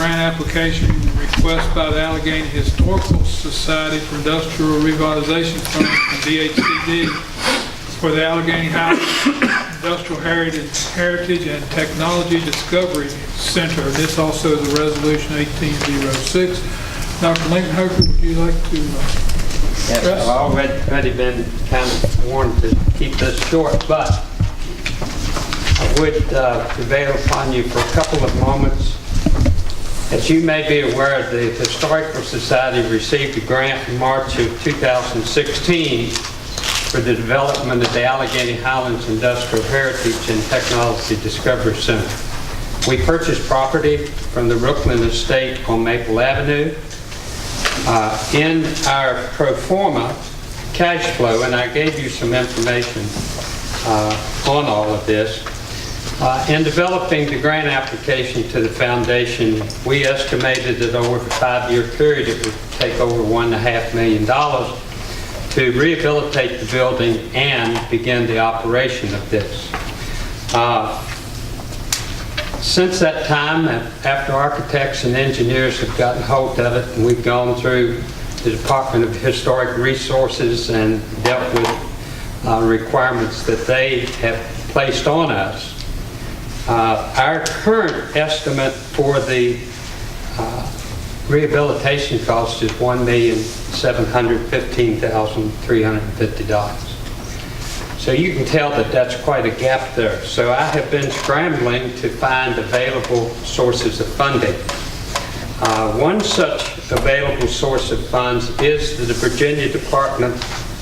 grant application request by the Alleghany Historical Society for Industrial Revitalization Fund DHCD for the Alleghany Highlands Industrial Heritage and Technology Discovery Center. This also is a resolution 1806. Dr. Linkenhoker, would you like to Yes, I've already been kind of warned to keep this short, but I would prevail upon you for a couple of moments. As you may be aware, the Historical Society received a grant in March of 2016 for the development of the Alleghany Highlands Industrial Heritage and Technology Discovery Center. We purchased property from the Brooklyn Estate on Maple Avenue. In our pro forma cash flow, and I gave you some information on all of this, in developing the grant application to the foundation, we estimated that over a 5-year period it would take over $1.5 million to rehabilitate the building and begin the operation of this. Since that time, after architects and engineers have gotten hold of it, and we've gone through the Department of Historic Resources and dealt with requirements that they have placed on us, our current estimate for the rehabilitation cost is $1,715,350. So you can tell that that's quite a gap there. So I have been scrambling to find available sources of funding. One such available source of funds is the Virginia Department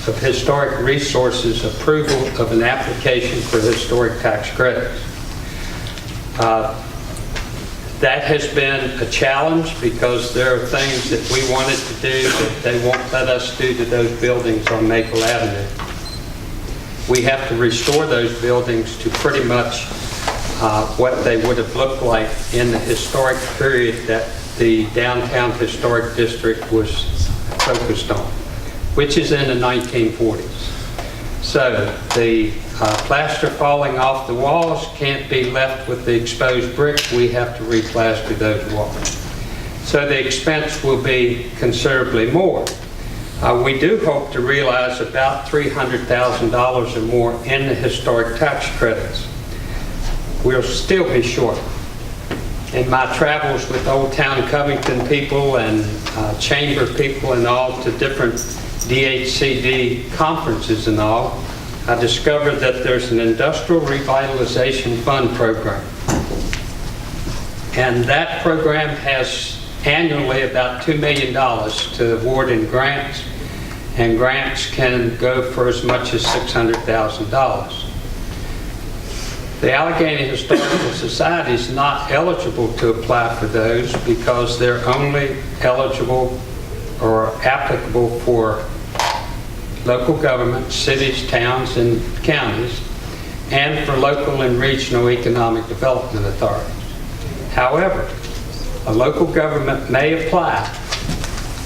of Historic Resources approval of an application for historic tax credits. That has been a challenge because there are things that we wanted to do that they won't let us do to those buildings on Maple Avenue. We have to restore those buildings to pretty much what they would have looked like in the historic period that the downtown historic district was focused on, which is in the 1940s. So the plaster falling off the walls can't be left with the exposed brick. We have to replaster those walls. So the expense will be considerably more. We do hope to realize about $300,000 or more in the historic tax credits. We'll still be short. In my travels with Old Town Covington people and chamber people and all to different DHCD conferences and all, I discovered that there's an Industrial Revitalization Fund program. And that program has annually about $2 million to award in grants, and grants can go for as much as $600,000. The Alleghany Historical Society is not eligible to apply for those because they're only eligible or applicable for local governments, cities, towns, and counties, and for local and regional economic development authorities. However, a local government may apply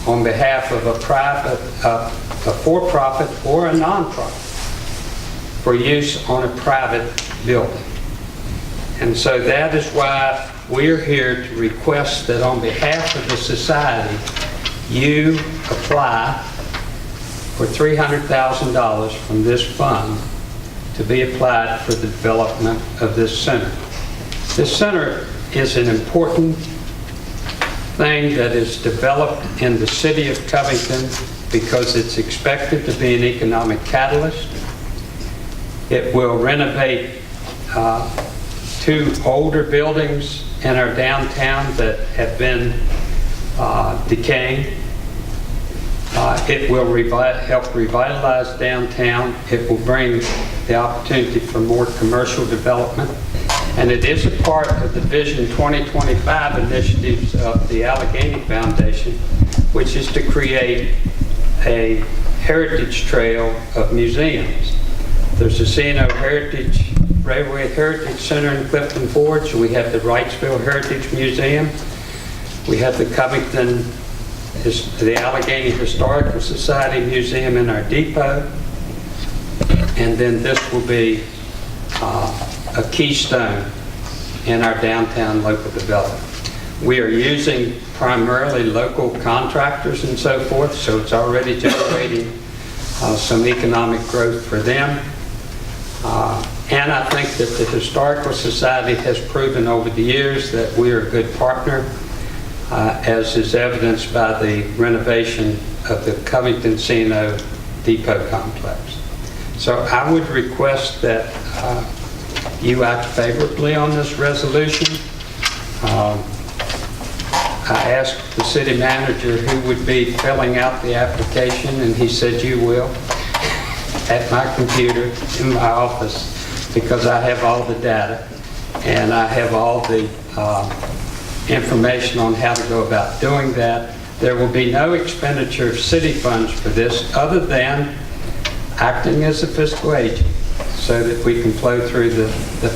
on behalf of a private, a for-profit or a non-profit for use on a private building. And so that is why we're here to request that on behalf of the society, you apply for $300,000 from this fund to be applied for the development of this center. This center is an important thing that is developed in the city of Covington because it's expected to be an economic catalyst. It will renovate 2 older buildings in our downtown that have been decaying. It will help revitalize downtown. It will bring the opportunity for more commercial development. And it is a part of the Vision 2025 initiatives of the Alleghany Foundation, which is to create a heritage trail of museums. There's the C&O Railway Heritage Center in Clifton Forge. We have the Wrightsville Heritage Museum. We have the the Alleghany Historical Society Museum in our depot. And then this will be a keystone in our downtown local development. We are using primarily local contractors and so forth, so it's already generating some economic growth for them. And I think that the Historical Society has proven over the years that we are a good partner, as is evidenced by the renovation of the Covington C&O Depot complex. So I would request that you act favorably on this resolution. I asked the city manager who would be filling out the application, and he said you will, at my computer in my office, because I have all the data and I have all the information on how to go about doing that. There will be no expenditure of city funds for this other than acting as a fiscal agent so that we can flow through the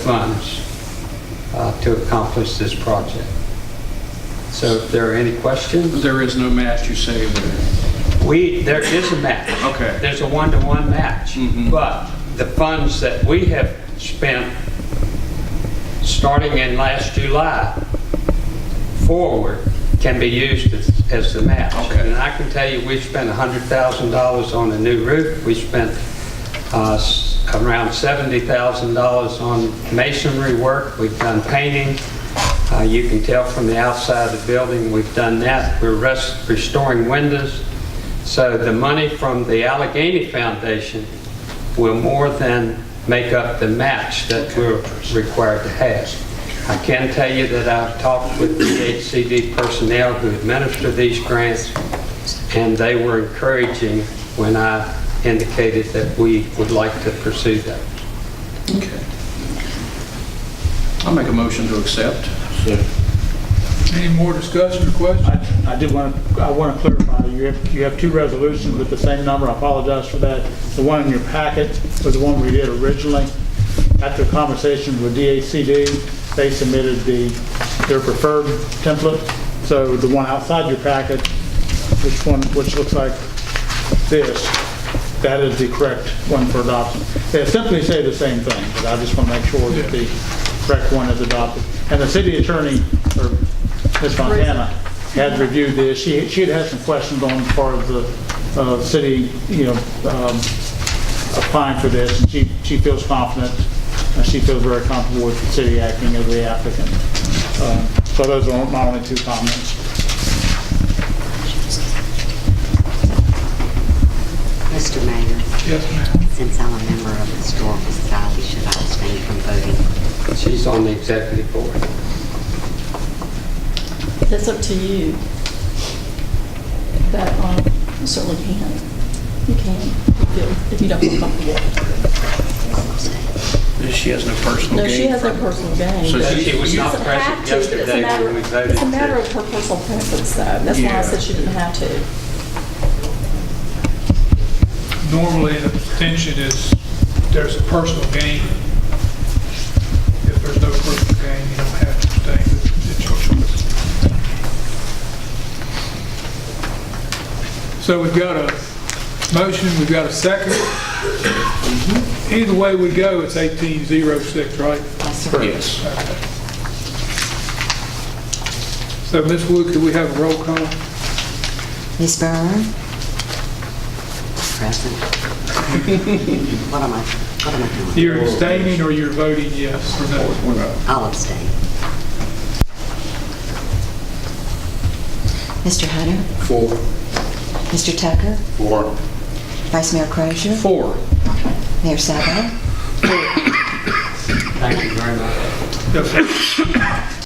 funds to accomplish this project. So if there are any questions? There is no match, you say there? There is a match. Okay. There's a one-to-one match. But the funds that we have spent starting in last July forward can be used as the match. Okay. And I can tell you we've spent $100,000 on a new roof. We spent around $70,000 on masonry work. We've done painting. You can tell from the outside of the building we've done that. We're restoring windows. So the money from the Alleghany Foundation will more than make up the match that we're required to have. I can tell you that I've talked with the HCD personnel who administer these grants, and they were encouraging when I indicated that we would like to pursue that. Okay. I'll make a motion to accept. Any more discussion or questions? I want to clarify, you have two resolutions with the same number. I apologize for that. The one in your packet was the one we did originally. After conversations with DHCD, they submitted their preferred template. So the one outside your packet, which looks like this, that is the correct one for adoption. They simply say the same thing, but I just want to make sure that the correct one is adopted. And the city attorney, or Ms. Fontana, had reviewed this. She had some questions on part of the city, applying for this, and she feels confident. She feels very comfortable with the city acting as the applicant. So those are my only two comments. Mr. Mayor, Yes, ma'am. since I'm a member of the Historical Society, should I abstain from voting? She's on the executive board. That's up to you. But you certainly can. You can, if you don't feel comfortable. She has no personal No, gain. she has no personal gain. So but she was not doesn't present have to, but it's a yesterday matter- when we voted It's a matter to- of her personal preference, though. That's why I Yeah. said she didn't have to. Normally, an abstention is, there's a personal gain. If there's no personal gain, you don't have to abstain. It's your choice. So we've got a motion, we've got a second. Either way we go, it's 1806, right? Yes. So Ms. Wood, could we have a roll call? Ms. Byrne? Present. What am I doing? You're abstaining or you're voting yes or no? I'll abstain. Mr. Hunter? 4. Mr. Tucker? 4. Vice Mayor Crozier? 4. Mayor Sabo? Thank you very much. Yes, sir.